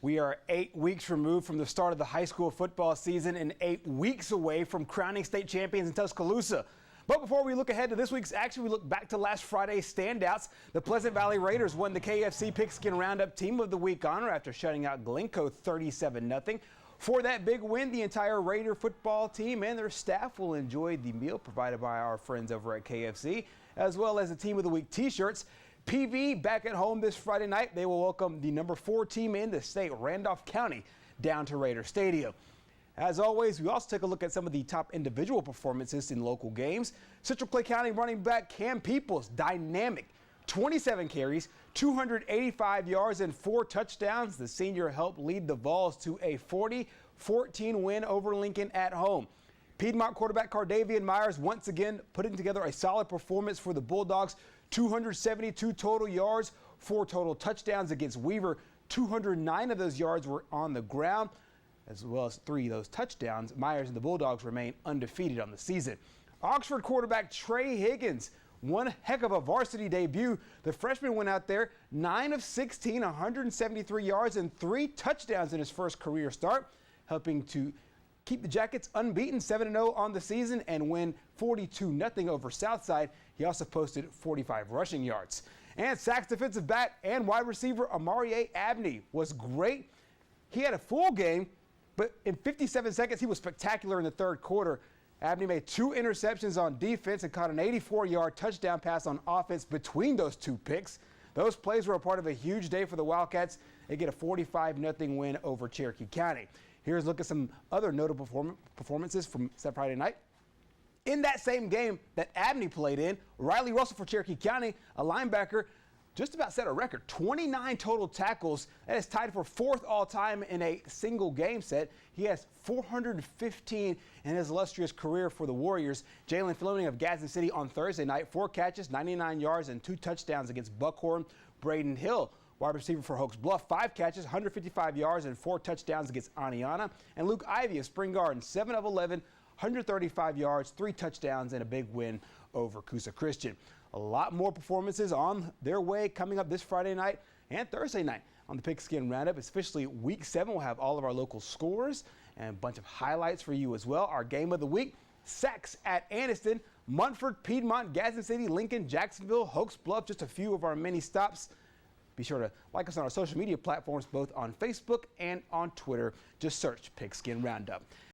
We are 8 weeks removed from the start of the high school football season and 8 weeks away from crowning state champions in Tuscaloosa. But before we look ahead to this week's action, we look back to last Friday's standouts. The Pleasant Valley Raiders won the KFC Pigskin Roundup Team of the Week honor after shutting out Glencoe 37-0. For that big win, the entire Raider football team and their staff will enjoy the meal provided by our friends over at KFC, as well as the Team of the Week t-shirts. PV back at home this Friday night. They will welcome the number 4 team in the state, Randolph County, down to Raider Stadium. As always, we also take a look at some of the top individual performances in local games. Central Clay County running back Cam Peoples, dynamic. 27 carries, 285 yards, and 4 touchdowns. The senior helped lead the Vols to a 40-14 win over Lincoln at home. Piedmont quarterback Cardavian Myers once again putting together a solid performance for the Bulldogs. 272 total yards, 4 total touchdowns against Weaver. 209 of those yards were on the ground, as well as 3 of those touchdowns. Myers and the Bulldogs remain undefeated on the season. Oxford quarterback Trey Higgins, one heck of a varsity debut. The freshman went out there 9 of 16, 173 yards and 3 touchdowns in his first career start, helping to keep the Jackets unbeaten, 7-0 on the season, and win 42-0 over Southside. He also posted 45 rushing yards. And Sacs defensive back and wide receiver Amari Abney was great. He had a full game, but in 57 seconds, he was spectacular in the third quarter. Abney made 2 interceptions on defense and caught an 84-yard touchdown pass on offense between those 2 picks. Those plays were a part of a huge day for the Wildcats. They get a 45-0 win over Cherokee County. Here's a look at some other notable performances from Friday night. In that same game that Abney played in, Riley Russell for Cherokee County, a linebacker, just about set a record. 29 total tackles. That is tied for 4th all-time in a single game set. He has 415 in his illustrious career for the Warriors. Jalen Fleming of Gadsden City on Thursday night, 4 catches, 99 yards, and 2 touchdowns against Buckhorn. Braden Hill, wide receiver for Hoax Bluff, 5 catches, 155 yards, and 4 touchdowns against Aniana. And Luke Ivey of Spring Garden, 7 of 11, 135 yards, 3 touchdowns, and a big win over Coosa Christian. A lot more performances on their way coming up this Friday night and Thursday night on the Pigskin Roundup. It's officially week 7. We'll have all of our local scores and a bunch of highlights for you as well. Our game of the week, Sacs at Anniston, Munford, Piedmont, Gadsden City, Lincoln, Jacksonville, Hoax Bluff, just a few of our many stops. Be sure to like us on our social media platforms, both on Facebook and on Twitter. Just search Pigskin Roundup.